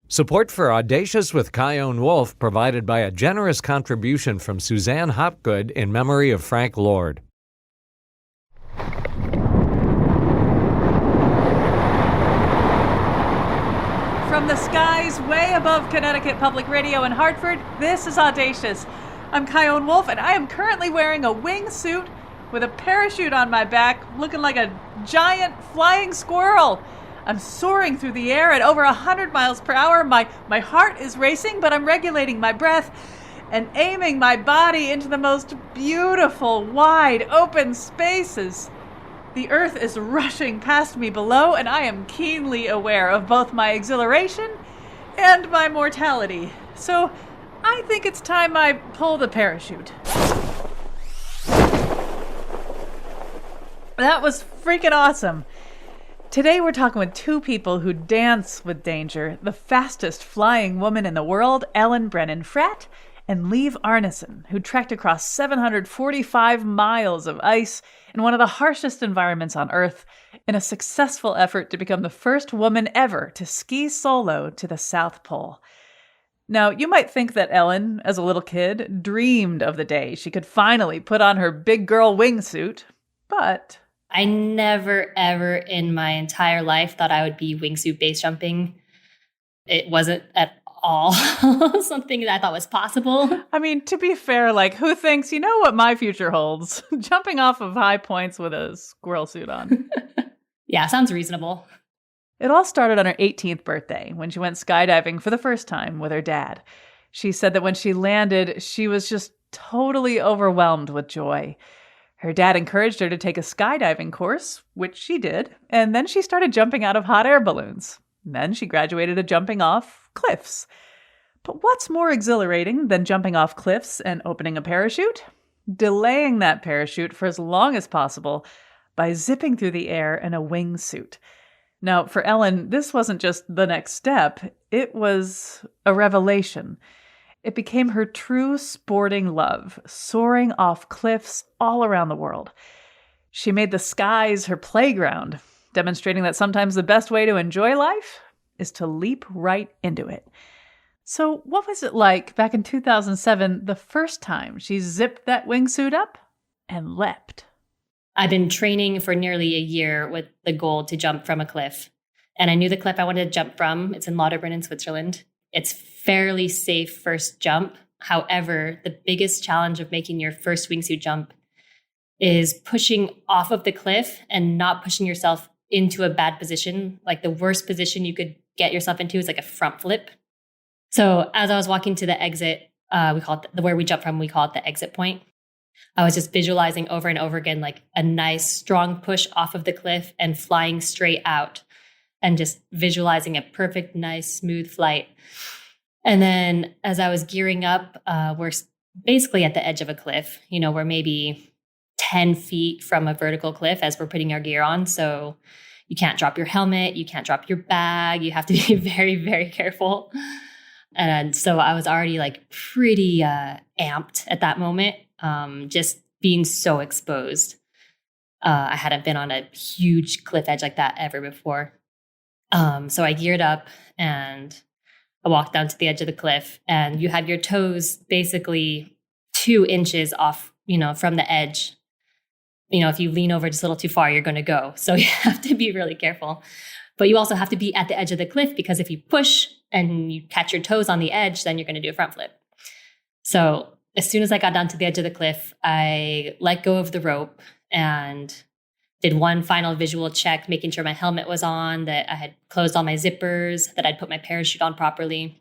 Support for Audacious with Chion Wolf provided by a generous contribution from Suzanne Hopgood in memory of Frank Lord. From the skies way above Connecticut Public Radio in Hartford, this is Audacious. I'm Chion Wolf, and I am currently wearing a wingsuit with a parachute on my back, looking like a giant flying squirrel. I'm soaring through the air at over 100 miles per hour. My heart is racing, but I'm regulating my breath and aiming my body into the most beautiful, wide, open spaces. The earth is rushing past me below, and I am keenly aware of both my exhilaration and my mortality. So I think it's time I pull the parachute. That was freaking awesome. Today we're talking with two people who dance with danger. The fastest flying woman in the world, Ellen Brennan Frat, and Liv Arnesen, who trekked across 745 miles of ice in one of the harshest environments on Earth in a successful effort to become the first woman ever to ski solo to the South Pole. Now, you might think that Ellen, as a little kid, dreamed of the day she could finally put on her big girl wingsuit, but I never, ever in my entire life thought I would be wingsuit base jumping. It wasn't at all something that I thought was possible. I mean, to be fair, who thinks, you know what my future holds? Jumping off of high points with a squirrel suit on. Yeah, sounds reasonable. It all started on her 18th birthday when she went skydiving for the first time with her dad. She said that when she landed, she was just totally overwhelmed with joy. Her dad encouraged her to take a skydiving course, which she did, and then she started jumping out of hot air balloons. Then she graduated to jumping off cliffs. But what's more exhilarating than jumping off cliffs and opening a parachute? Delaying that parachute for as long as possible by zipping through the air in a wingsuit. Now, for Ellen, this wasn't just the next step. It was a revelation. It became her true sporting love, soaring off cliffs all around the world. She made the skies her playground, demonstrating that sometimes the best way to enjoy life is to leap right into it. So what was it like back in 2007, the first time she zipped that wingsuit up and leapt? I've been training for nearly a year with the goal to jump from a cliff. And I knew the cliff I wanted to jump from. It's in Lauterbrunnen in Switzerland. It's fairly safe first jump. However, the biggest challenge of making your first wingsuit jump is pushing off of the cliff and not pushing yourself into a bad position. Like the worst position you could get yourself into is like a front flip. So as I was walking to the exit, we call it where we jump from, we call it the exit point. I was just visualizing over and over again, like a nice strong push off of the cliff and flying straight out and just visualizing a perfect, nice, smooth flight. And then as I was gearing up, we're basically at the edge of a cliff. We're maybe 10 feet from a vertical cliff as we're putting our gear on. So you can't drop your helmet. You can't drop your bag. You have to be very, very careful. And so I was already pretty amped at that moment, just being so exposed. I hadn't been on a huge cliff edge like that ever before. So I geared up and I walked down to the edge of the cliff, and you have your toes basically 2 inches off, from the edge. If you lean over just a little too far, you're going to go. So you have to be really careful. But you also have to be at the edge of the cliff, because if you push and you catch your toes on the edge, then you're going to do a front flip. So as soon as I got down to the edge of the cliff, I let go of the rope and did one final visual check, making sure my helmet was on, that I had closed all my zippers, that I'd put my parachute on properly.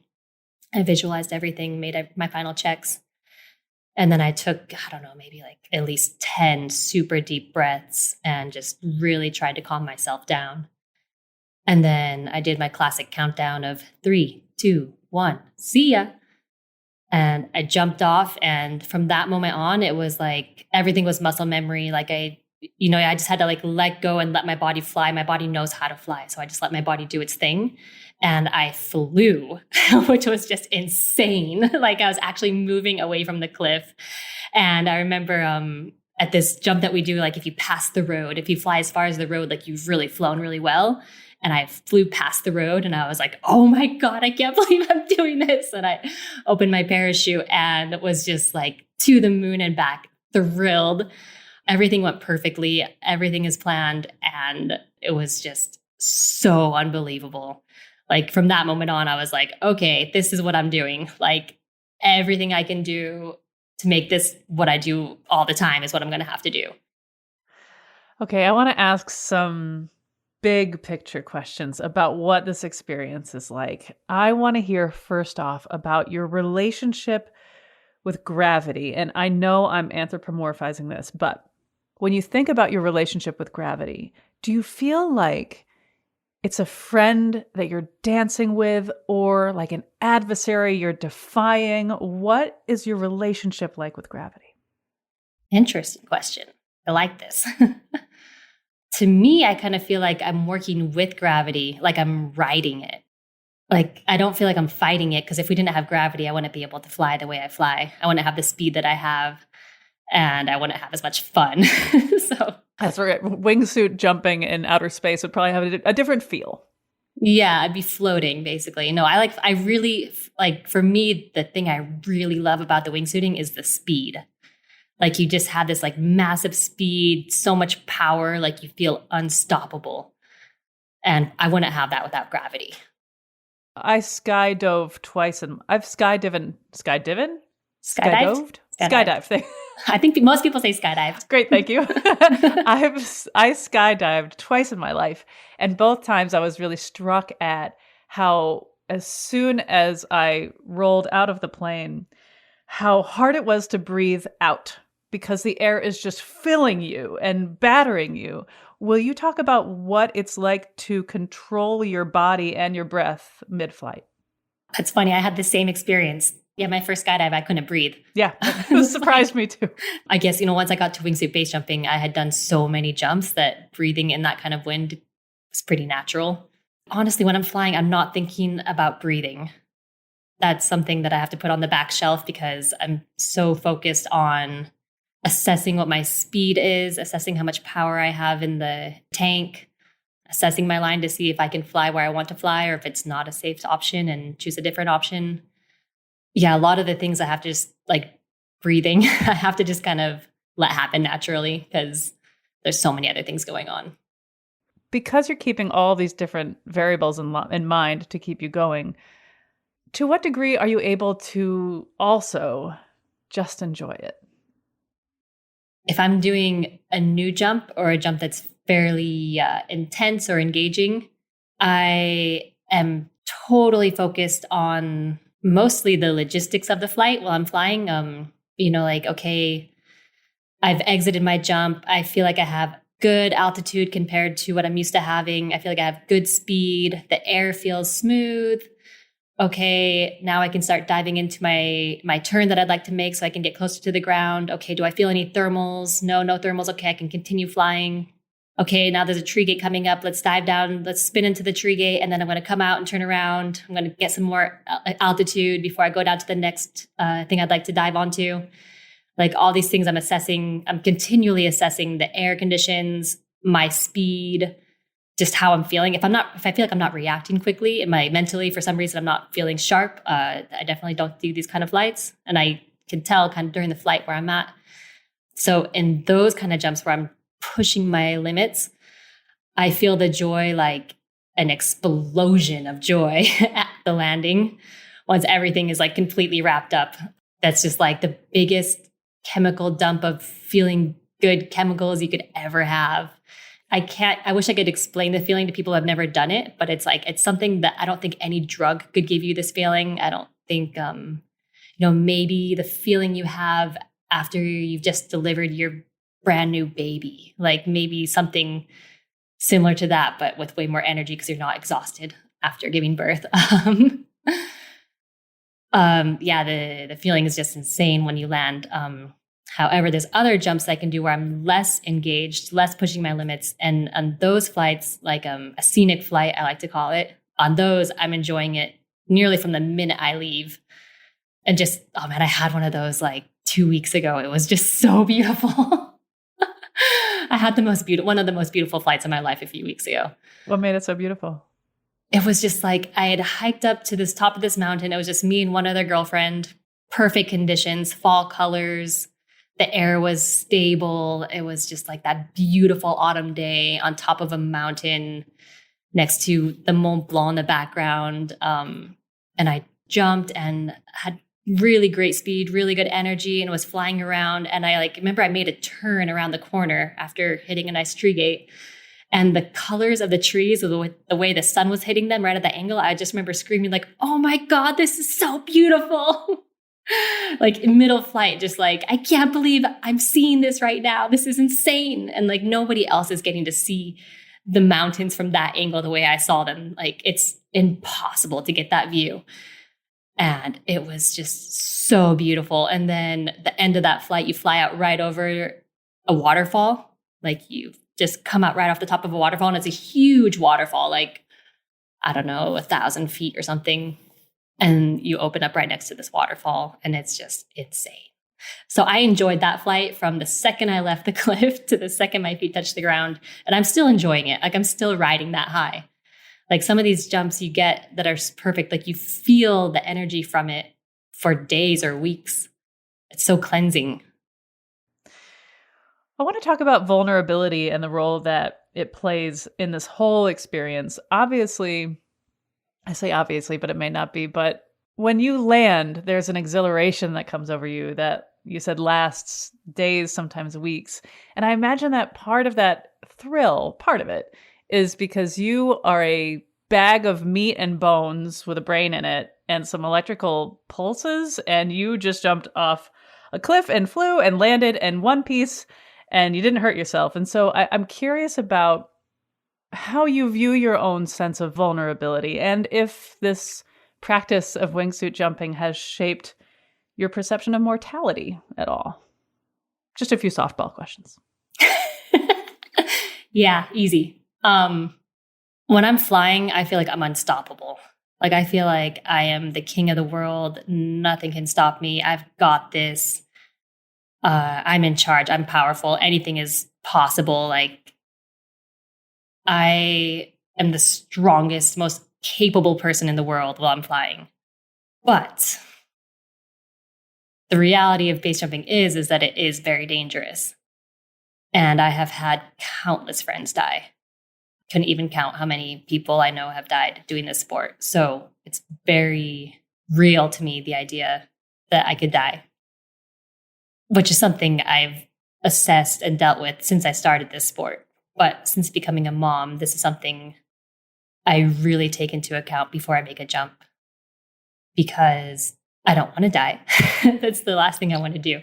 I visualized everything, made my final checks. And then I took, maybe at least 10 super deep breaths and just really tried to calm myself down. And then I did my classic countdown of 3, 2, 1, see ya. And I jumped off. And from that moment on, it was like everything was muscle memory. I just had to let go and let my body fly. My body knows how to fly. So I just let my body do its thing. And I flew, which was just insane. I was actually moving away from the cliff. And I remember at this jump that we do, if you pass the road, if you fly as far as the road, you've really flown really well. And I flew past the road and I was like, oh my God, I can't believe I'm doing this. And I opened my parachute and was just like to the moon and back, thrilled. Everything went perfectly. Everything is planned. And it was just so unbelievable. Like from that moment on, I was like, okay, this is what I'm doing. Like everything I can do to make this what I do all the time is what I'm going to have to do. Okay, I want to ask some big picture questions about what this experience is like. I want to hear first off about your relationship with gravity. And I know I'm anthropomorphizing this, but when you think about your relationship with gravity, do you feel like it's a friend that you're dancing with or like an adversary you're defying? What is your relationship like with gravity? Interesting question. I like this. To me, I kind of feel like I'm working with gravity, like I'm riding it. Like I don't feel like I'm fighting it, because if we didn't have gravity, I wouldn't be able to fly the way I fly. I wouldn't have the speed that I have, and I wouldn't have as much fun. So that's right. Wingsuit jumping in outer space would probably have a different feel. Yeah, I'd be floating basically. No, I really like, for me, the thing I really love about the wingsuiting is the speed. Like you just have this like massive speed, so much power, like you feel unstoppable. And I wouldn't have that without gravity. I skydove twice and I've skydived. Skydived. I think most people say skydived. Great, thank you. I skydived twice in my life, and both times I was really struck at how as soon as I rolled out of the plane, how hard it was to breathe out because the air is just filling you and battering you. Will you talk about what it's like to control your body and your breath mid-flight? It's funny. I had the same experience. Yeah, my first skydive, I couldn't breathe. Yeah, it surprised me too. I guess, once I got to wingsuit base jumping, I had done so many jumps that breathing in that kind of wind was pretty natural. Honestly, when I'm flying, I'm not thinking about breathing. That's something that I have to put on the back shelf because I'm so focused on assessing what my speed is, assessing how much power I have in the tank, assessing my line to see if I can fly where I want to fly or if it's not a safe option and choose a different option. Yeah, a lot of the things I have to just like breathing, I have to just kind of let happen naturally because there's so many other things going on. Because you're keeping all these different variables in mind to keep you going, to what degree are you able to also just enjoy it? If I'm doing a new jump or a jump that's fairly intense or engaging, I am totally focused on mostly the logistics of the flight while I'm flying. Okay, I've exited my jump. I feel like I have good altitude compared to what I'm used to having. I feel like I have good speed. The air feels smooth. Okay, now I can start diving into my turn that I'd like to make so I can get closer to the ground. Okay, do I feel any thermals? No thermals. Okay, I can continue flying. Okay, now there's a tree gate coming up. Let's dive down. Let's spin into the tree gate. And then I'm going to come out and turn around. I'm going to get some more altitude before I go down to the next thing I'd like to dive onto. Like all these things I'm assessing. I'm continually assessing the air conditions, my speed, just how I'm feeling. If I feel like I'm not reacting quickly, mentally, for some reason, I'm not feeling sharp, I definitely don't do these kind of flights. And I can tell kind of during the flight where I'm at. So in those kind of jumps where I'm pushing my limits, I feel the joy, like an explosion of joy at the landing once everything is like completely wrapped up. That's just like the biggest chemical dump of feeling good chemicals you could ever have. I wish I could explain the feeling to people who have never done it, but it's something that I don't think any drug could give you this feeling. I don't think, maybe the feeling you have after you've just delivered your brand new baby, like maybe something similar to that, but with way more energy because you're not exhausted after giving birth. The feeling is just insane when you land. However, there's other jumps I can do where I'm less engaged, less pushing my limits. And on those flights, like a scenic flight, I like to call it, on those, I'm enjoying it nearly from the minute I leave. And just, oh man, I had one of those like 2 weeks ago. It was just so beautiful. I I had one of the most beautiful flights of my life a few weeks ago. What made it so beautiful? It was just like I had hiked up to this top of this mountain. It was just me and one other girlfriend. Perfect conditions, fall colors. The air was stable. It was just like that beautiful autumn day on top of a mountain next to the Mont Blanc in the background. And I jumped and had really great speed, really good energy, and was flying around. And I remember I made a turn around the corner after hitting a nice tree gate. And the colors of the trees, the way the sun was hitting them right at that angle, I just remember screaming like, oh my God, this is so beautiful. Like in middle flight, just like, I can't believe I'm seeing this right now. This is insane. And like nobody else is getting to see the mountains from that angle the way I saw them. Like it's impossible to get that view. And it was just so beautiful. And then the end of that flight, you fly out right over a waterfall. Like you just come out right off the top of a waterfall, and it's a huge waterfall, like, I don't know, 1,000 feet or something. And you open up right next to this waterfall, and it's just insane. So I enjoyed that flight from the second I left the cliff to the second my feet touched the ground. And I'm still enjoying it. Like I'm still riding that high. Like some of these jumps you get that are perfect, like you feel the energy from it for days or weeks. It's so cleansing. I want to talk about vulnerability and the role that it plays in this whole experience. Obviously, I say obviously, but it may not be. But when you land, there's an exhilaration that comes over you that you said lasts days, sometimes weeks. And I imagine that part of that thrill, part of it, is because you are a bag of meat and bones with a brain in it and some electrical pulses, and you just jumped off a cliff and flew and landed in one piece, and you didn't hurt yourself. And so I'm curious about how you view your own sense of vulnerability, and if this practice of wingsuit jumping has shaped your perception of mortality at all. Just a few softball questions. Yeah, easy. When I'm flying, I feel like I'm unstoppable. Like I feel like I am the king of the world. Nothing can stop me. I've got this. I'm in charge. I'm powerful. Anything is possible. Like I am the strongest, most capable person in the world while I'm flying. But the reality of base jumping is that it is very dangerous. And I have had countless friends die. Couldn't even count how many people I know have died doing this sport. So it's very real to me, the idea that I could die, which is something I've assessed and dealt with since I started this sport. But since becoming a mom, this is something I really take into account before I make a jump, because I don't want to die. That's the last thing I want to do.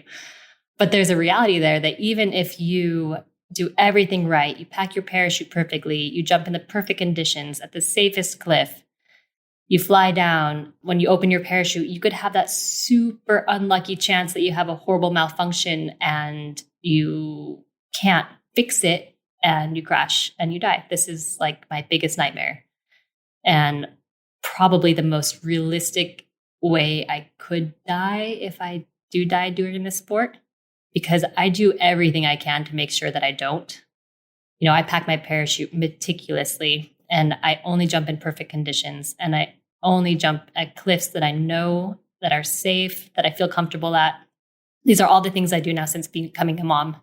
But there's a reality there that even if you do everything right, you pack your parachute perfectly, you jump in the perfect conditions at the safest cliff, you fly down, when you open your parachute, you could have that super unlucky chance that you have a horrible malfunction and you can't fix it and you crash and you die. This is like my biggest nightmare. And probably the most realistic way I could die if I do die during this sport, because I do everything I can to make sure that I don't. You know, I pack my parachute meticulously, and I only jump in perfect conditions, and I only jump at cliffs that I know that are safe, that I feel comfortable at. These are all the things I do now since becoming a mom.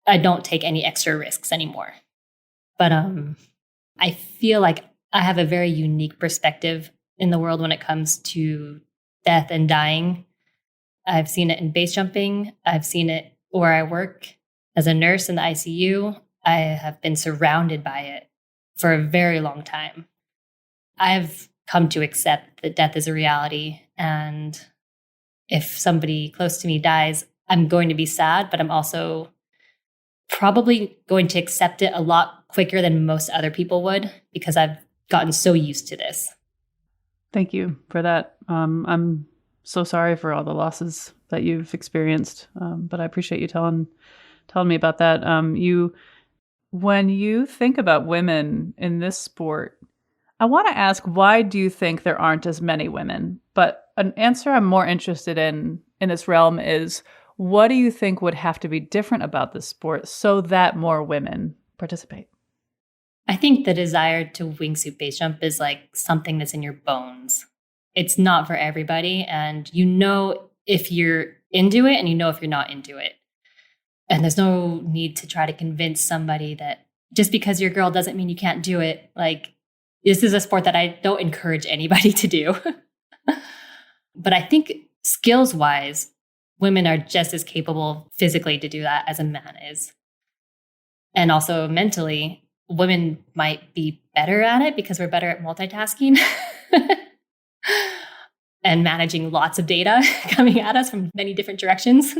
I don't take any extra risks anymore. But I feel like I have a very unique perspective in the world when it comes to death and dying. I've seen it in base jumping. I've seen it where I work as a nurse in the ICU. I have been surrounded by it for a very long time. I've come to accept that death is a reality. And if somebody close to me dies, I'm going to be sad, but I'm also probably going to accept it a lot quicker than most other people would, because I've gotten so used to this. Thank you for that. I'm so sorry for all the losses that you've experienced, but I appreciate you telling me about that. When you think about women in this sport, I want to ask, why do you think there aren't as many women? But an answer I'm more interested in this realm is, What do you think would have to be different about this sport so that more women participate? I think the desire to wingsuit base jump is like something that's in your bones. It's not for everybody. And you know if you're into it and you know if you're not into it. And there's no need to try to convince somebody that just because you're a girl doesn't mean you can't do it. Like, this is a sport that I don't encourage anybody to do. But I think skills-wise, women are just as capable physically to do that as a man is. And also mentally, women might be better at it because we're better at multitasking and managing lots of data coming at us from many different directions.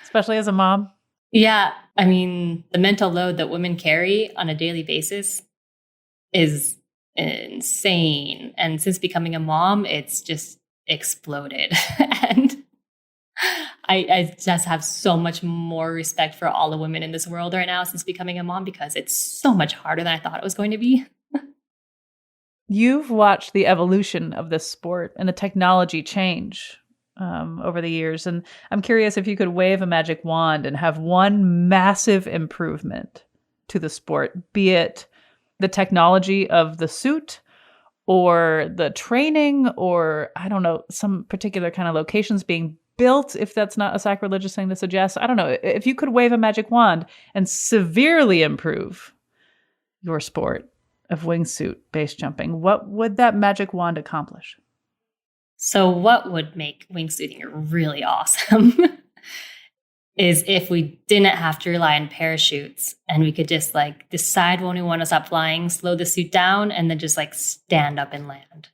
Especially as a mom. Yeah. I mean, the mental load that women carry on a daily basis is insane. And since becoming a mom, it's just exploded. And I just have so much more respect for all the women in this world right now since becoming a mom, because it's so much harder than I thought it was going to be. You've watched the evolution of this sport and the technology change over the years. And I'm curious if you could wave a magic wand and have one massive improvement to the sport, be it the technology of the suit or the training or, I don't know, some particular kind of locations being built, if that's not a sacrilegious thing to suggest. I don't know. If you could wave a magic wand and severely improve your sport of wingsuit base jumping, what would that magic wand accomplish? So what would make wingsuiting really awesome is if we didn't have to rely on parachutes and we could just like decide when we want to stop flying, slow the suit down, and then just like stand up and land.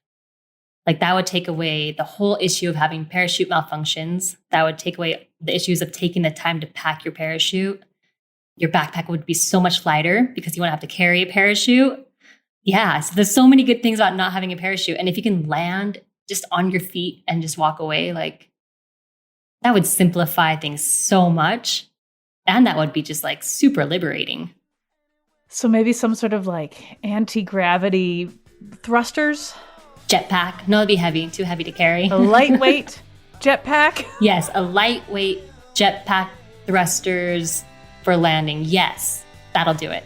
Like, that would take away the whole issue of having parachute malfunctions. That would take away the issues of taking the time to pack your parachute. Your backpack would be so much lighter because you won't have to carry a parachute. Yeah, so there's so many good things about not having a parachute. And if you can land just on your feet and just walk away, like, that would simplify things so much. And that would be just like super liberating. So maybe some sort of like anti-gravity thrusters? Jetpack. No, it'd be heavy, too heavy to carry. A lightweight jetpack? Yes, a lightweight jetpack thrusters for landing. Yes, that'll do it.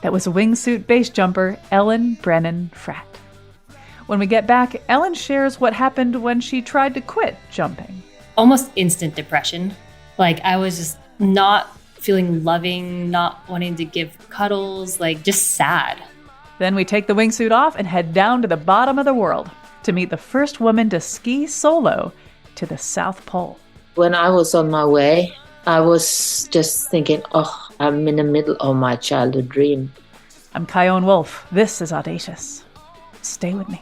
That was wingsuit base jumper Ellen Brennan Frat. When we get back, Ellen shares what happened when she tried to quit jumping. Almost instant depression. Like, I was just not feeling loving, not wanting to give cuddles, like just sad. Then we take the wingsuit off and head down to the bottom of the world to meet the first woman to ski solo to the South Pole. When I was on my way, I was just thinking, oh, I'm in the middle of my childhood dream. I'm Kyone Wolf. This is Audacious. Stay with me.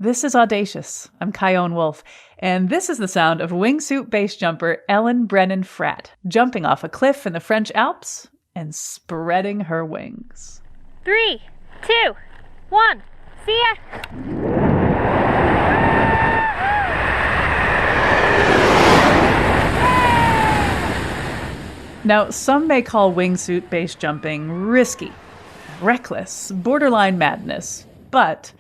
This is Audacious. I'm Kyone Wolf, and this is the sound of wingsuit base jumper Ellen Brennan Frat jumping off a cliff in the French Alps and spreading her wings. 3, 2, 1, see ya! Now, some may call wingsuit base jumping risky, reckless, borderline madness, but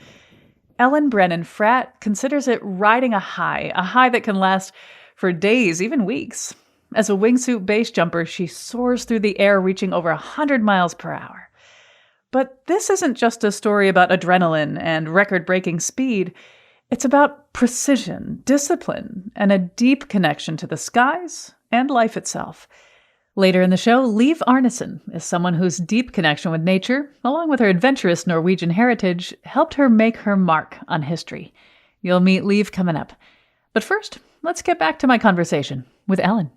Ellen Brennan Frat considers it riding a high that can last for days, even weeks. As a wingsuit base jumper, she soars through the air, reaching over 100 miles per hour. But this isn't just a story about adrenaline and record-breaking speed. It's about precision, discipline, and a deep connection to the skies and life itself. Later in the show, Liv Arnesen is someone whose deep connection with nature, along with her adventurous Norwegian heritage, helped her make her mark on history. You'll meet Liv coming up. But first, let's get back to my conversation with Ellen.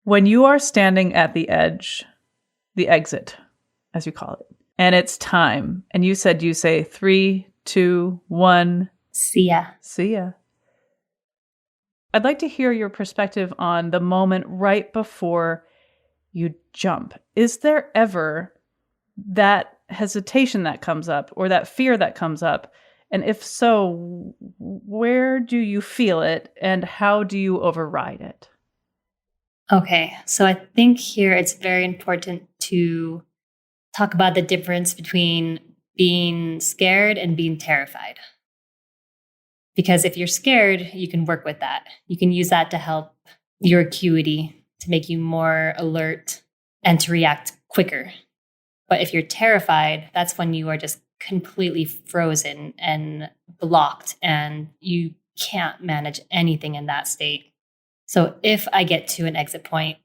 When you are standing at the edge, the exit, as you call it, and it's time, and you said you say 3, 2, 1... See ya. See ya. I'd like to hear your perspective on the moment right before you jump. Is there ever that hesitation that comes up or that fear that comes up? And if so, where do you feel it and how do you override it? Okay, so I think here it's very important to talk about the difference between being scared and being terrified. Because if you're scared, you can work with that. You can use that to help your acuity, to make you more alert and to react quicker. But if you're terrified, that's when you are just completely frozen and blocked and you can't manage anything in that state. So if I get to an exit point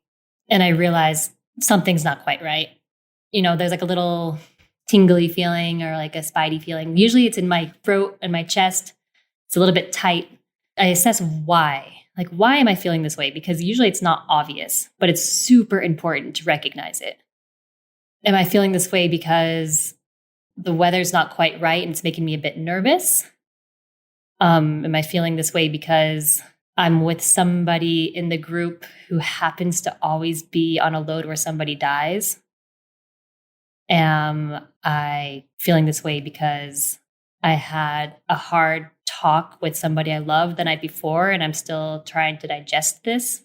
and I realize something's not quite right, there's like a little tingly feeling or like a spidey feeling. Usually it's in my throat and my chest. It's a little bit tight. I assess why. Like, why am I feeling this way? Because usually it's not obvious, but it's super important to recognize it. Am I feeling this way because the weather's not quite right and it's making me a bit nervous? Am I feeling this way because I'm with somebody in the group who happens to always be on a load where somebody dies? Am I feeling this way because I had a hard talk with somebody I loved the night before and I'm still trying to digest this?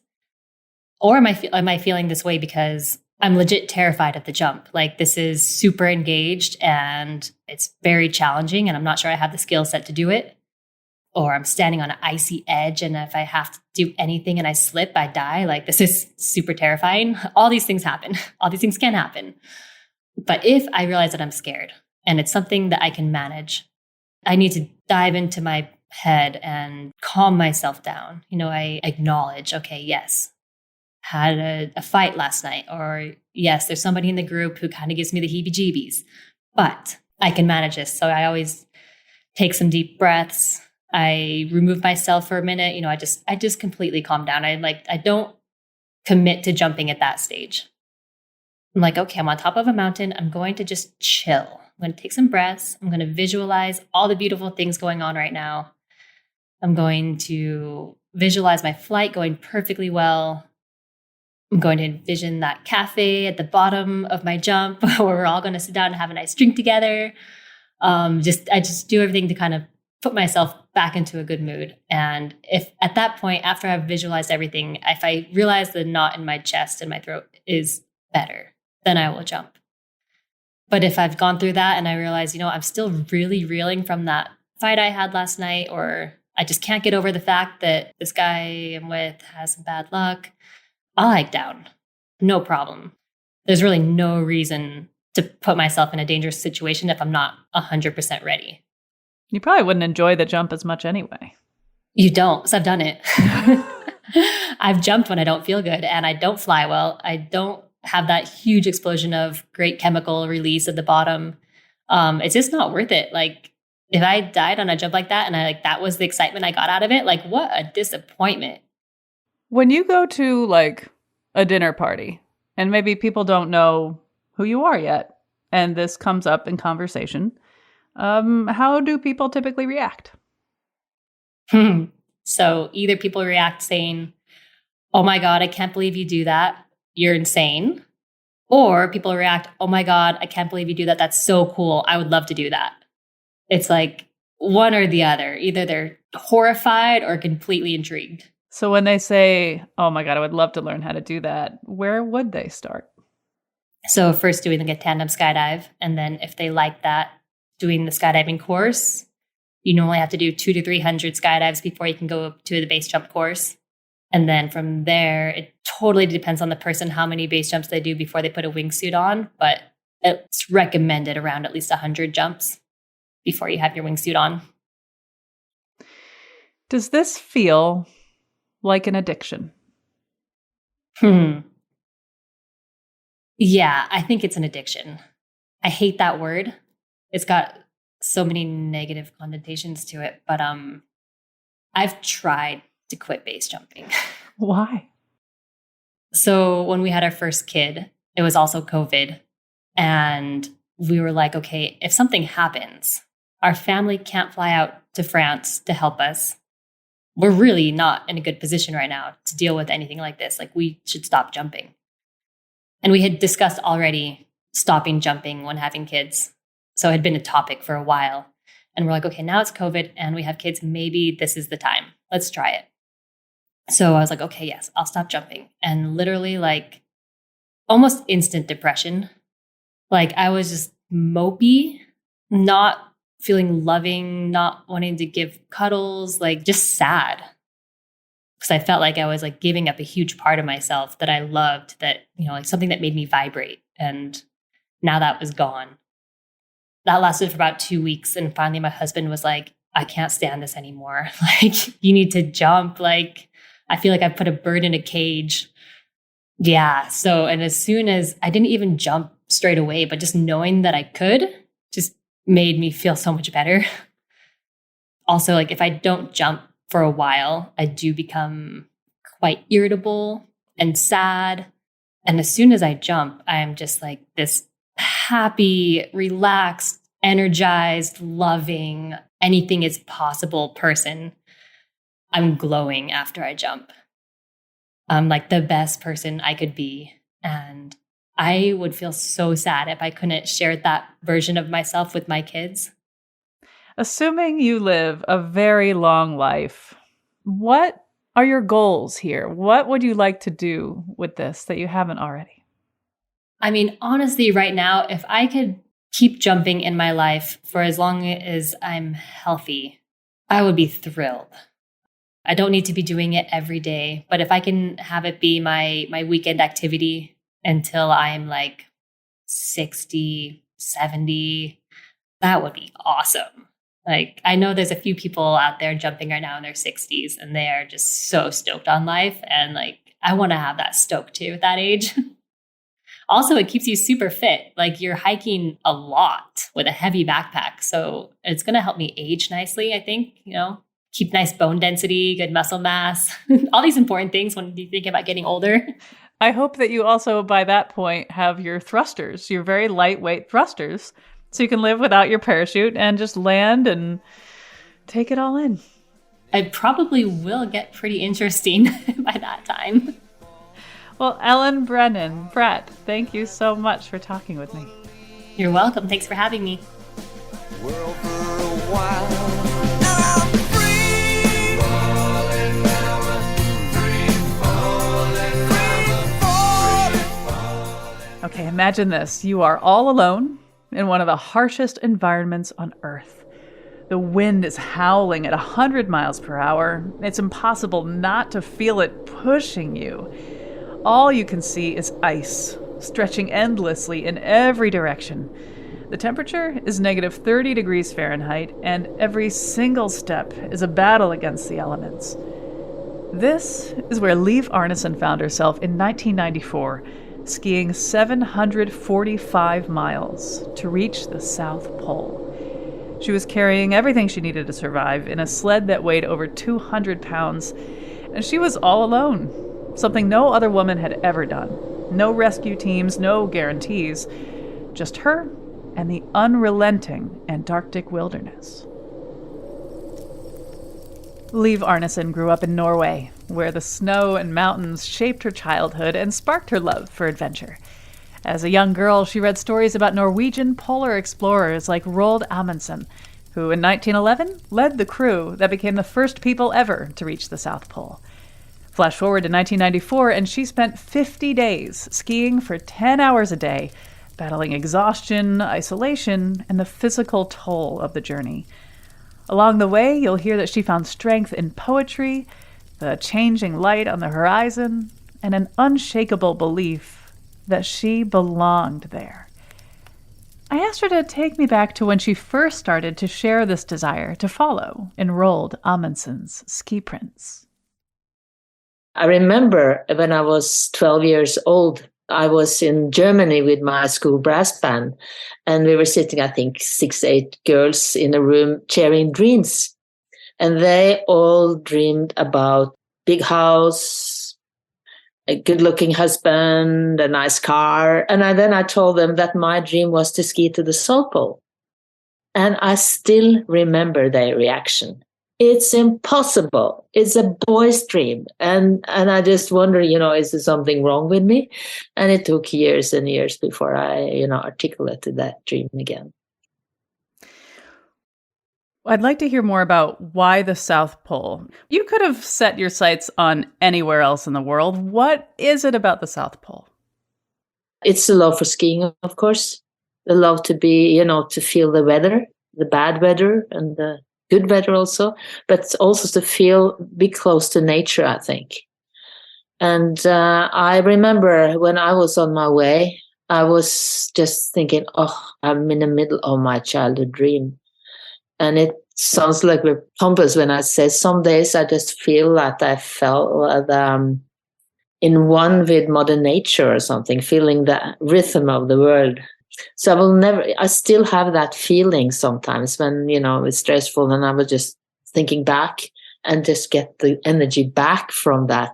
Or am I feeling this way because I'm legit terrified of the jump? Like, this is super engaged and it's very challenging and I'm not sure I have the skill set to do it. Or I'm standing on an icy edge and if I have to do anything and I slip, I die. Like, this is super terrifying. All these things happen. All these things can happen. But if I realize that I'm scared and it's something that I can manage, I need to dive into my head and calm myself down. I acknowledge, okay, yes, had a fight last night, or yes, there's somebody in the group who kind of gives me the heebie-jeebies, but I can manage this. So I always take some deep breaths. I remove myself for a minute. I just completely calm down. I don't commit to jumping at that stage. I'm like, okay, I'm on top of a mountain. I'm going to just chill. I'm going to take some breaths. I'm going to visualize all the beautiful things going on right now. I'm going to visualize my flight going perfectly well. I'm going to envision that cafe at the bottom of my jump where we're all going to sit down and have a nice drink together. I just do everything to kind of put myself back into a good mood. And if at that point, after I've visualized everything, if I realize the knot in my chest and my throat is better, then I will jump. But if I've gone through that and I realize, I'm still really reeling from that fight I had last night, or I just can't get over the fact that this guy I'm with has some bad luck, I'll hike down. No problem. There's really no reason to put myself in a dangerous situation if I'm not 100% ready. You probably wouldn't enjoy the jump as much anyway. You don't, because I've done it. I've jumped when I don't feel good and I don't fly well. I don't have that huge explosion of great chemical release at the bottom. It's just not worth it. Like, if I died on a jump like that and that was the excitement I got out of it, like, what a disappointment. When you go to like a dinner party and maybe people don't know who you are yet, and this comes up in conversation, how do people typically react? So either people react saying, oh my God, I can't believe you do that. You're insane. Or people react, oh my God, I can't believe you do that. That's so cool. I would love to do that. It's like one or the other. Either they're horrified or completely intrigued. So when they say, oh my God, I would love to learn how to do that, where would they start? So first doing like a tandem skydive. And then if they like that, doing the skydiving course. You normally have to do 200 to 300 skydives before you can go to the base jump course. And then from there, it totally depends on the person how many base jumps they do before they put a wingsuit on. But it's recommended around at least 100 jumps before you have your wingsuit on. Does this feel like an addiction? Yeah, I think it's an addiction. I hate that word. It's got so many negative connotations to it, but I've tried to quit base jumping. Why? So when we had our first kid, it was also COVID, and we were like, okay, if something happens, our family can't fly out to France to help us. We're really not in a good position right now to deal with anything like this. Like, we should stop jumping. And we had discussed already stopping jumping when having kids. So it had been a topic for a while. And we're like, okay, now it's COVID and we have kids. Maybe this is the time. Let's try it. So I was like, okay, yes, I'll stop jumping. And literally like almost instant depression. Like I was just mopey, not feeling loving, not wanting to give cuddles, like just sad. Because I felt like I was like giving up a huge part of myself that I loved, that, like something that made me vibrate. And now that was gone. That lasted for about 2 weeks. And finally my husband was like, I can't stand this anymore. Like, you need to jump. Like, I feel like I've put a bird in a cage. Yeah. So, and as soon as I didn't even jump straight away, but just knowing that I could just made me feel so much better. Also, like if I don't jump for a while, I do become quite irritable and sad. And as soon as I jump, I'm just like this happy, relaxed, energized, loving, anything is possible person. I'm glowing after I jump. I'm like the best person I could be. And I would feel so sad if I couldn't share that version of myself with my kids. Assuming you live a very long life, what are your goals here? What would you like to do with this that you haven't already? I mean, honestly, right now, if I could keep jumping in my life for as long as I'm healthy, I would be thrilled. I don't need to be doing it every day, but if I can have it be my weekend activity until I'm like 60, 70, that would be awesome. Like, I know there's a few people out there jumping right now in their 60s and they are just so stoked on life. And like, I want to have that stoke too at that age. Also, it keeps you super fit. Like, you're hiking a lot with a heavy backpack. So it's going to help me age nicely, I think, keep nice bone density, good muscle mass, all these important things when you think about getting older. I hope that you also, by that point, have your thrusters, your very lightweight thrusters, so you can live without your parachute and just land and take it all in. I probably will get pretty interesting by that time. Well, Ellen Brennan Frat, thank you so much for talking with me. You're welcome. Thanks for having me. World for a while. Now I'm free. Falling mama, free falling. Okay, imagine this. You are all alone in one of the harshest environments on Earth. The wind is howling at 100 miles per hour. It's impossible not to feel it pushing you. All you can see is ice, stretching endlessly in every direction. The temperature is negative 30 degrees Fahrenheit, and every single step is a battle against the elements. This is where Liv Arnesen found herself in 1994, skiing 745 miles to reach the South Pole. She was carrying everything she needed to survive in a sled that weighed over 200 pounds, and she was all alone, something no other woman had ever done. No rescue teams, no guarantees, just her and the unrelenting Antarctic wilderness. Liv Arnesen grew up in Norway, where the snow and mountains shaped her childhood and sparked her love for adventure. As a young girl, she read stories about Norwegian polar explorers like Roald Amundsen, who in 1911 led the crew that became the first people ever to reach the South Pole. Flash forward to 1994, and she spent 50 days skiing for 10 hours a day, battling exhaustion, isolation, and the physical toll of the journey. Along the way, you'll hear that she found strength in poetry, the changing light on the horizon, and an unshakable belief that she belonged there. I asked her to take me back to when she first started to share this desire to follow in Roald Amundsen's ski prints. I remember when I was 12 years old, I was in Germany with my school brass band, and we were sitting, I think, 6, 8 girls in a room sharing dreams. And they all dreamed about big house, a good-looking husband, a nice car. And then I told them that my dream was to ski to the South Pole. And I still remember their reaction. It's impossible. It's a boy's dream. And I just wonder, is there something wrong with me? And it took years and years before I, articulated that dream again. I'd like to hear more about why the South Pole. You could have set your sights on anywhere else in the world. What is it about the South Pole? It's the love for skiing, of course. The love to be, to feel the weather, the bad weather and the good weather also, but also to be close to nature, I think. And I remember when I was on my way, I was just thinking, oh, I'm in the middle of my childhood dream. And it sounds like we're pompous when I say some days I just feel that I felt in one with Mother Nature or something, feeling the rhythm of the world. So I still have that feeling sometimes when, it's stressful and I was just thinking back and just get the energy back from that,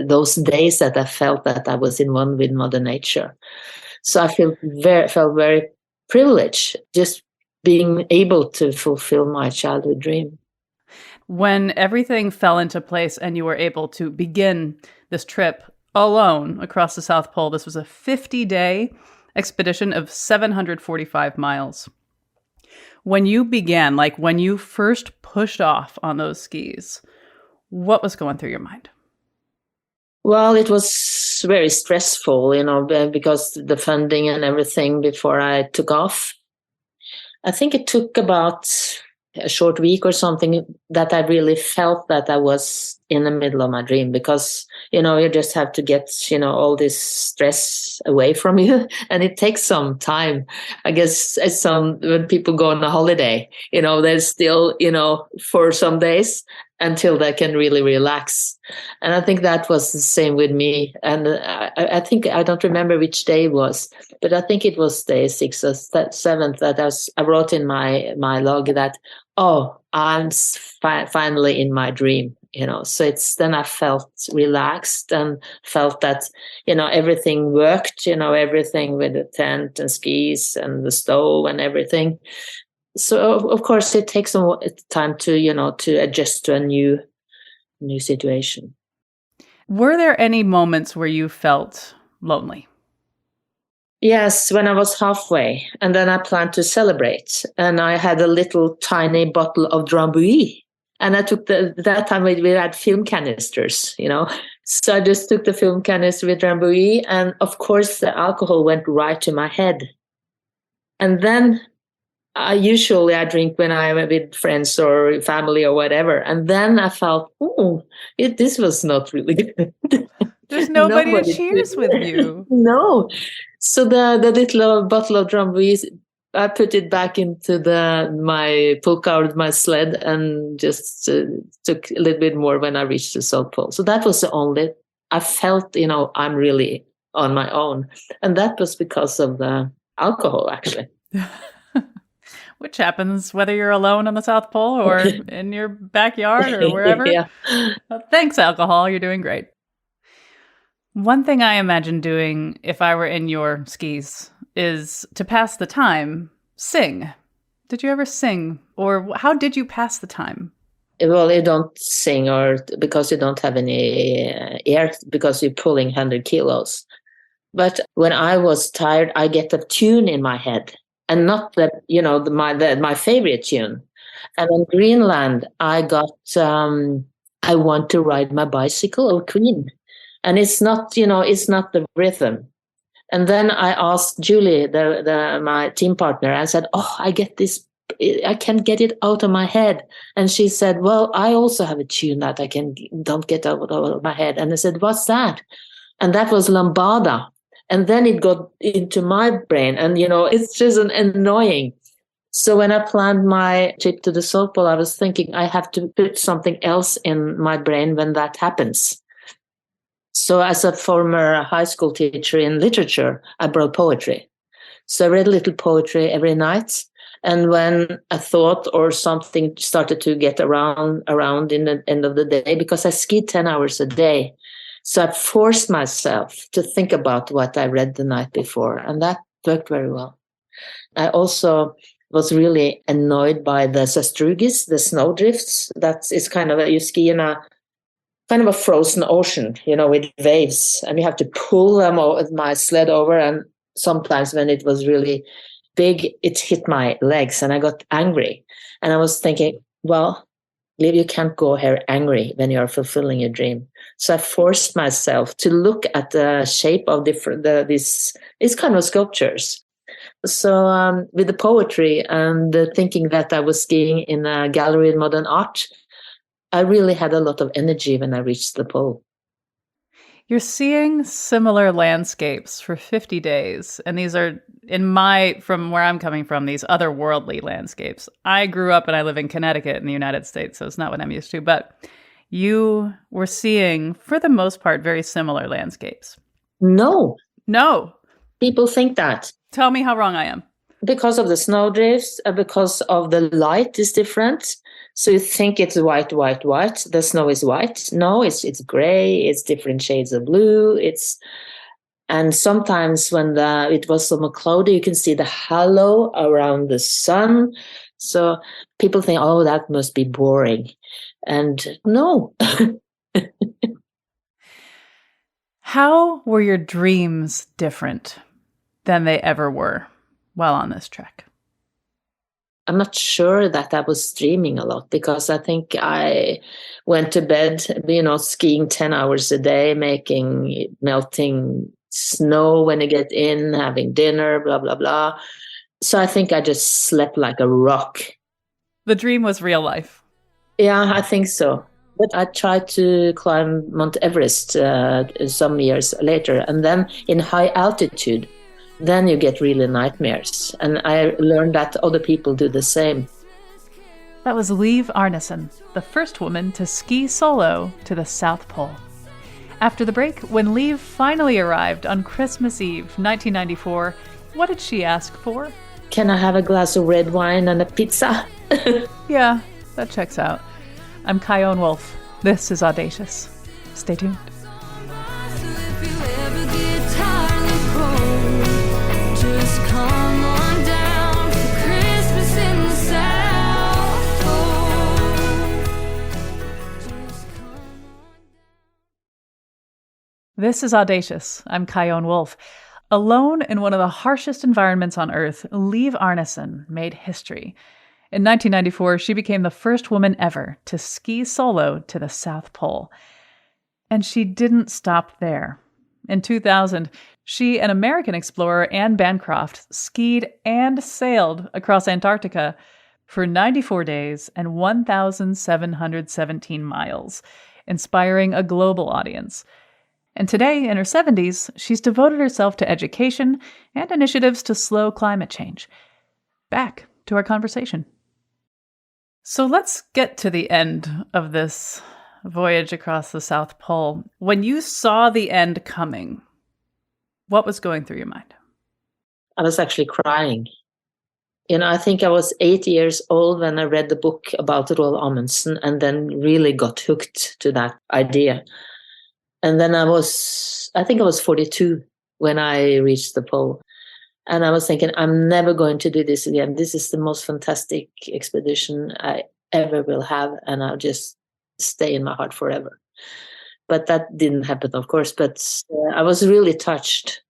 those days that I felt that I was in one with Mother Nature. So I felt very privileged just being able to fulfill my childhood dream. When everything fell into place and you were able to begin this trip alone across the South Pole, this was a 50-day expedition of 745 miles. When you began, like when you first pushed off on those skis, what was going through your mind? Well, it was very stressful, because the funding and everything before I took off. I think it took about a short week or something that I really felt that I was in the middle of my dream because, you just have to get, all this stress away from you. And it takes some time. I guess when people go on a holiday, there's still, for some days until they can really relax. And I think that was the same with me. And I think, I don't remember which day it was, but I think it was day 6th or 7th that I wrote in my log that, oh, I'm finally in my dream, So then I felt relaxed and felt that, everything worked, everything with the tent and skis and the stove and everything. So of course it takes some time to, to adjust to a new situation. Were there any moments where you felt lonely? Yes, when I was halfway, and then I planned to celebrate, and I had a little tiny bottle of Drambuie, and I took that time we had film canisters, So I just took the film canister with Drambuie, and of course the alcohol went right to my head. And then usually I drink when I'm with friends or family or whatever, and then I felt, this was not really good. There's nobody to cheers with you. No. So the little bottle of Drambuie, I put it back into pulled out my sled and just took a little bit more when I reached the South Pole. So that was the only, I felt, I'm really on my own. And that was because of the alcohol, actually. Which happens whether you're alone on the South Pole or in your backyard or wherever. Yeah. Well, thanks, alcohol. You're doing great. One thing I imagine doing if I were in your skis is to pass the time, sing. Did you ever sing? Or how did you pass the time? Well, you don't sing because you don't have any air because you're pulling 100 kilos. But when I was tired, I get a tune in my head. And not my favorite tune. And in Greenland, I got I Want to Ride My Bicycle of Queen. And it's not the rhythm. And then I asked Julie, my team partner, and said, I get this, I can't get it out of my head. And she said, well, I also have a tune that I don't get out of my head. And I said, what's that? And that was Lambada. And then it got into my brain and, it's just annoying. So when I planned my trip to the South Pole, I was thinking I have to put something else in my brain when that happens. So as a former high school teacher in literature, I brought poetry. So I read a little poetry every night. And when a thought or something started to get around in the end of the day, because I skied 10 hours a day, so I forced myself to think about what I read the night before, and that worked very well. I also was really annoyed by the sastrugis, the snowdrifts. That is kind of you ski in a kind of a frozen ocean, with waves, and you have to pull them my sled over. And sometimes when it was really big, it hit my legs and I got angry. And I was thinking, well, Liv, you can't go here angry when you're fulfilling your dream. So I forced myself to look at the shape of these kind of sculptures. So with the poetry and thinking that I was skiing in a gallery in modern art, I really had a lot of energy when I reached the pole. You're seeing similar landscapes for 50 days. And these are, from where I'm coming from, these otherworldly landscapes. I grew up and I live in Connecticut in the United States, so it's not what I'm used to. But you were seeing, for the most part, very similar landscapes. No. People think that. Tell me how wrong I am. Because of the snowdrifts, because of the light is different. So you think it's white. The snow is white. No, it's gray. It's different shades of blue. And sometimes when it was somewhat cloudy, you can see the halo around the sun. So people think, oh, that must be boring. And no. How were your dreams different than they ever were while on this trek? I'm not sure that I was dreaming a lot, because I think I went to bed, skiing 10 hours a day, melting snow when you get in, having dinner, blah, blah, blah. So I think I just slept like a rock. The dream was real life. Yeah, I think so. But I tried to climb Mount Everest some years later, and then in high altitude, then you get really nightmares. And I learned that other people do the same. That was Liv Arnesen, the first woman to ski solo to the South Pole. After the break, when Liv finally arrived on Christmas Eve, 1994, what did she ask for? Can I have a glass of red wine and a pizza? Yeah, that checks out. I'm Kyone Wolf. This is Audacious. Stay tuned. This is Audacious. I'm Kyone Wolf. Alone in one of the harshest environments on Earth, Liv Arnesen made history. In 1994, she became the first woman ever to ski solo to the South Pole. And she didn't stop there. In 2000, she and American explorer Anne Bancroft skied and sailed across Antarctica for 94 days and 1,717 miles, inspiring a global audience. And today, in her 70s, she's devoted herself to education and initiatives to slow climate change. Back to our conversation. So let's get to the end of this voyage across the South Pole. When you saw the end coming, what was going through your mind? I was actually crying. I think I was 8 years old when I read the book about Roald Amundsen and then really got hooked to that idea. And then I think I was 42 when I reached the pole. And I was thinking, I'm never going to do this again. This is the most fantastic expedition I ever will have. And I'll just stay in my heart forever. But that didn't happen, of course. But I was really touched.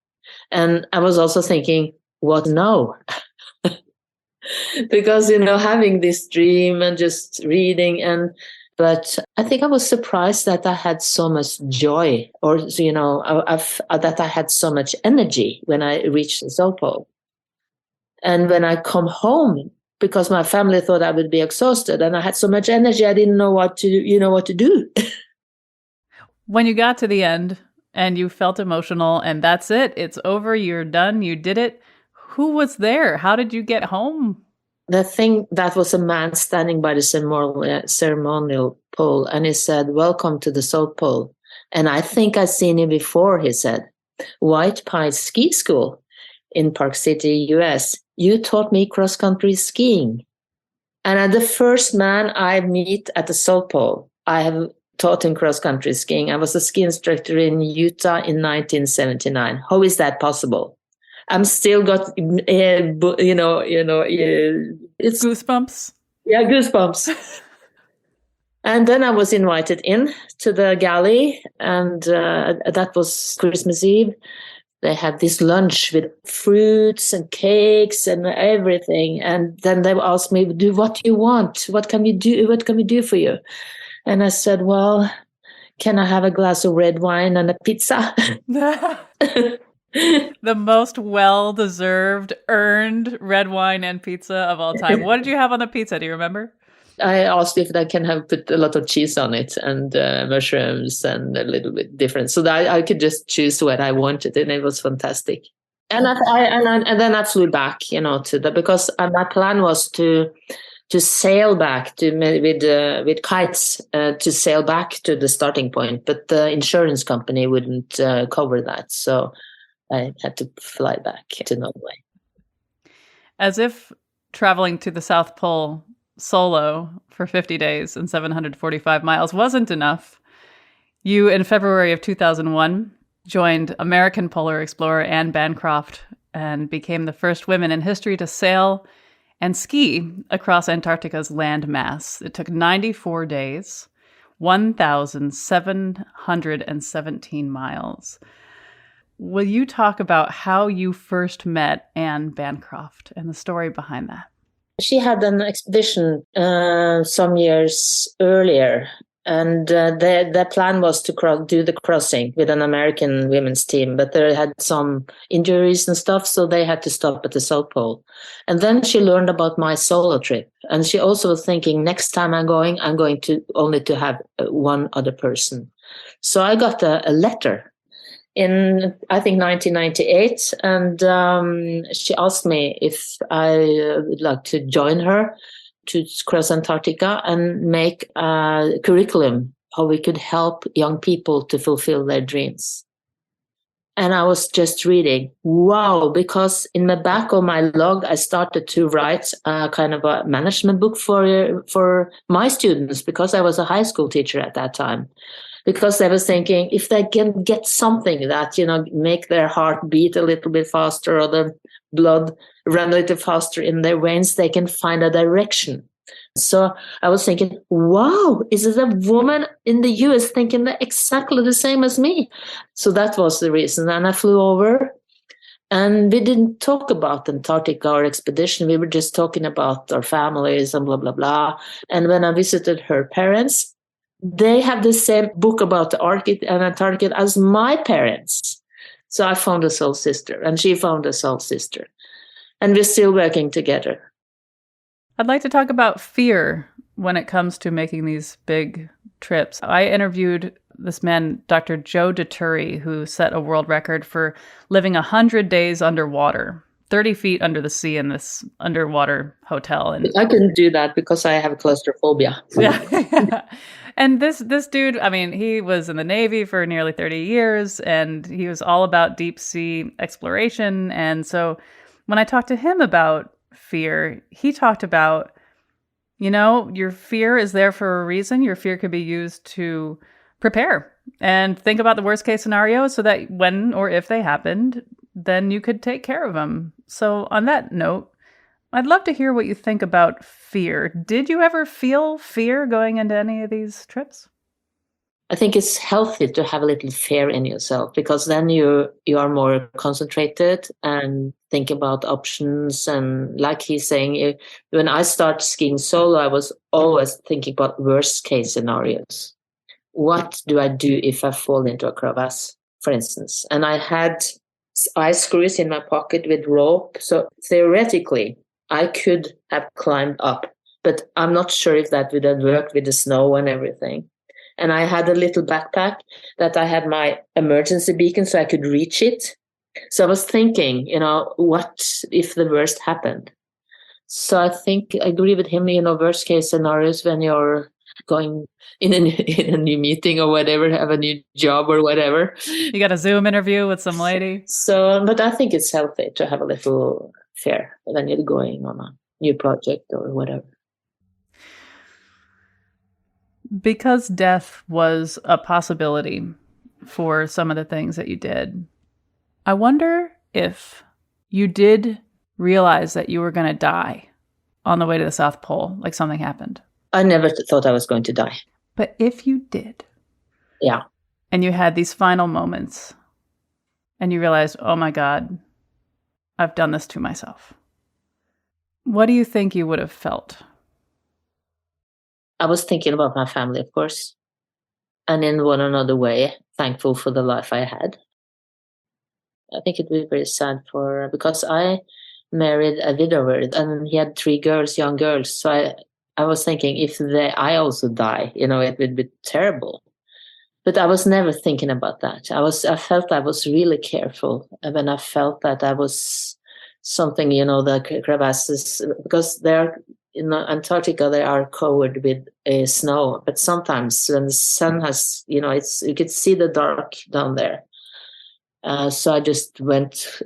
And I was also thinking, what now? Because, having this dream and just reading But I think I was surprised that I had so much joy, or, that I had so much energy when I reached the South Pole. And when I come home, because my family thought I would be exhausted, and I had so much energy, I didn't know what to do. When you got to the end and you felt emotional and that's it, it's over, you're done, you did it. Who was there? How did you get home? The thing that was a man standing by the ceremonial pole, and he said, "Welcome to the South Pole." And I think I'd seen him before, he said. "White Pine Ski School in Park City, US. You taught me cross-country skiing." And I'm the first man I meet at the South Pole. I have taught him cross-country skiing. I was a ski instructor in Utah in 1979. How is that possible? I'm still got, it's goosebumps. Yeah, goosebumps. And then I was invited in to the galley, and that was Christmas Eve. They had this lunch with fruits and cakes and everything. And then they asked me, what do you want? What can we do? What can we do for you? And I said, well, can I have a glass of red wine and a pizza? The most well-deserved, earned red wine and pizza of all time. What did you have on the pizza? Do you remember? I asked if I can put a lot of cheese on it and mushrooms and a little bit different, so that I could just choose what I wanted, and it was fantastic. And then I flew back, because my plan was to sail back with kites to sail back to the starting point, but the insurance company wouldn't cover that, so I had to fly back to Norway. As if traveling to the South Pole solo for 50 days and 745 miles wasn't enough, you, in February of 2001, joined American polar explorer Anne Bancroft and became the first women in history to sail and ski across Antarctica's land mass. It took 94 days, 1,717 miles. Will you talk about how you first met Anne Bancroft and the story behind that? She had an expedition some years earlier, and the plan was to do the crossing with an American women's team, but they had some injuries and stuff, so they had to stop at the South Pole. And then she learned about my solo trip, and she also was thinking, next time I'm going to only to have one other person. So I got a letter in, I think, 1998, and she asked me if I would like to join her to cross Antarctica and make a curriculum how we could help young people to fulfill their dreams. And I was just reading, wow, because in the back of my log, I started to write a kind of a management book for my students, because I was a high school teacher at that time. Because I was thinking, if they can get something that, make their heart beat a little bit faster or the blood run a little faster in their veins, they can find a direction. So I was thinking, wow, is it a woman in the US thinking exactly the same as me? So that was the reason. And I flew over, and we didn't talk about Antarctica or expedition. We were just talking about our families and blah, blah, blah. And when I visited her parents, they have the same book about the Arctic and Antarctica as my parents. So I found a soul sister, and she found a soul sister. And we're still working together. I'd like to talk about fear when it comes to making these big trips. I interviewed this man, Dr. Joe Dituri, who set a world record for living 100 days underwater, 30 feet under the sea in this underwater hotel. And I couldn't do that because I have claustrophobia. Yeah. And this dude, I mean, he was in the Navy for nearly 30 years, and he was all about deep sea exploration. And so when I talked to him about fear, he talked about, your fear is there for a reason. Your fear could be used to prepare and think about the worst case scenario so that when or if they happened, then you could take care of them. So on that note, I'd love to hear what you think about fear. Did you ever feel fear going into any of these trips? I think it's healthy to have a little fear in yourself, because then you are more concentrated and think about options. And like he's saying, when I started skiing solo, I was always thinking about worst case scenarios. What do I do if I fall into a crevasse, for instance? And I had ice screws in my pocket with rope. So theoretically, I could have climbed up, but I'm not sure if that would have worked with the snow and everything. And I had a little backpack that I had my emergency beacon so I could reach it. So I was thinking, what if the worst happened? So I think I agree with him, worst case scenarios when you're going in a new meeting or whatever, have a new job or whatever. You got a Zoom interview with some lady. So, but I think it's healthy to have a little fear when you're going on a new project or whatever. Because death was a possibility for some of the things that you did, I wonder if you did realize that you were going to die on the way to the South Pole, like something happened. I never thought I was going to die. But if you did, yeah, and you had these final moments, and you realized, oh my God, I've done this to myself. What do you think you would have felt? I was thinking about my family, of course, and in one another way, thankful for the life I had. I think it would be very sad because I married a widower and he had 3 girls, young girls. So I was thinking I also die, it would be terrible. But I was never thinking about that. I felt I was really careful when I felt that I was something, the crevasses, because there in Antarctica they are covered with snow. But sometimes when the sun has, you could see the dark down there. So I just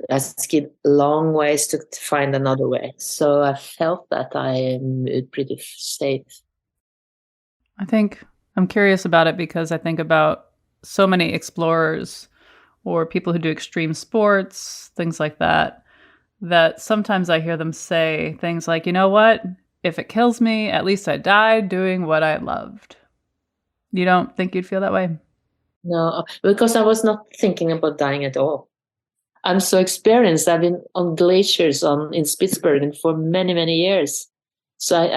I skied long ways to find another way. So I felt that I am pretty safe. I think I'm curious about it because I think about so many explorers or people who do extreme sports, things like that sometimes I hear them say things like, you know what? If it kills me, at least I died doing what I loved. You don't think you'd feel that way? No, because I was not thinking about dying at all. I'm so experienced. I've been on glaciers in Spitsbergen for many, many years. So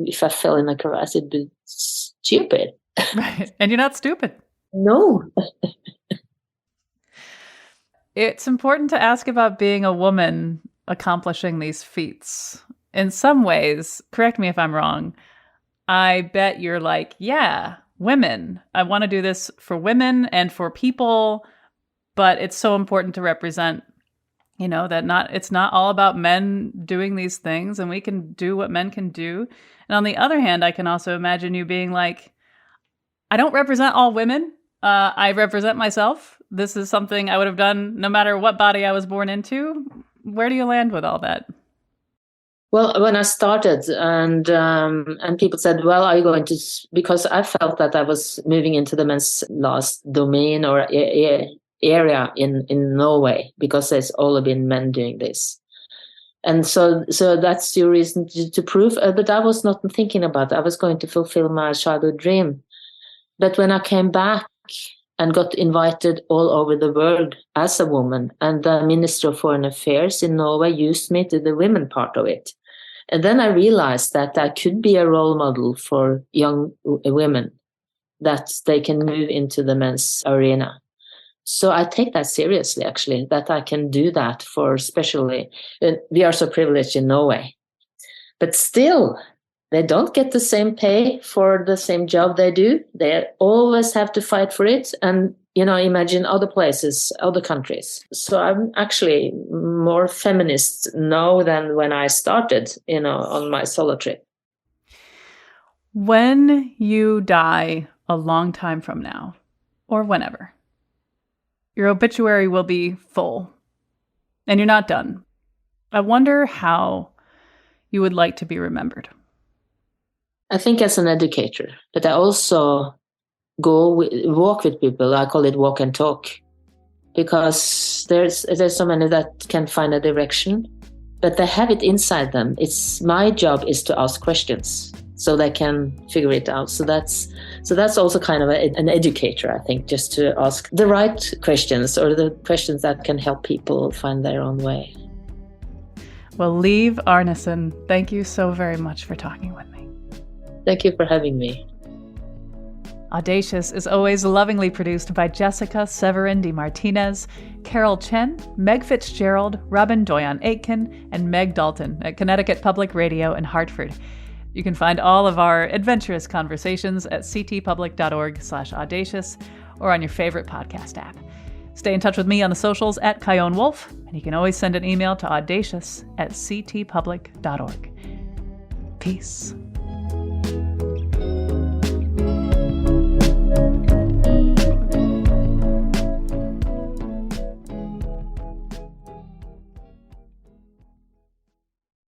if I fell in a crevasse, it'd be stupid. Right. And you're not stupid. No. It's important to ask about being a woman accomplishing these feats. In some ways, correct me if I'm wrong, I bet you're like, yeah, women. I want to do this for women and for people, but it's so important to represent, that it's not all about men doing these things and we can do what men can do. And on the other hand, I can also imagine you being like, I don't represent all women. I represent myself. This is something I would have done no matter what body I was born into. Where do you land with all that? Well, when I started and people said, well, are you going to, because I felt that I was moving into the men's last domain or area in Norway, because there's only been men doing this. And so that's your reason to prove. But I was not thinking about it. I was going to fulfill my childhood dream. But when I came back and got invited all over the world as a woman, and the Minister of Foreign Affairs in Norway used me to the women part of it. And then I realized that I could be a role model for young women, that they can move into the men's arena. So I take that seriously, actually, that I can do that for especially, we are so privileged in Norway. But still, they don't get the same pay for the same job they do. They always have to fight for it. And, imagine other places, other countries. So I'm actually more feminist now than when I started, on my solo trip. When you die a long time from now, or whenever, your obituary will be full and you're not done. I wonder how you would like to be remembered. I think as an educator, but I also walk with people. I call it walk and talk, because there's so many that can find a direction, but they have it inside them. My job is to ask questions so they can figure it out. So that's also kind of an educator, I think, just to ask the right questions, or the questions that can help people find their own way. Well, Liv Arnesen, thank you so very much for talking with me. Thank you for having me. Audacious is always lovingly produced by Jessica Severin de Martinez, Carol Chen, Meg Fitzgerald, Robin Doyon-Aitken, and Meg Dalton at Connecticut Public Radio in Hartford. You can find all of our adventurous conversations at ctpublic.org/audacious or on your favorite podcast app. Stay in touch with me on the socials at Kyone Wolf, and you can always send an email to audacious@ctpublic.org. Peace.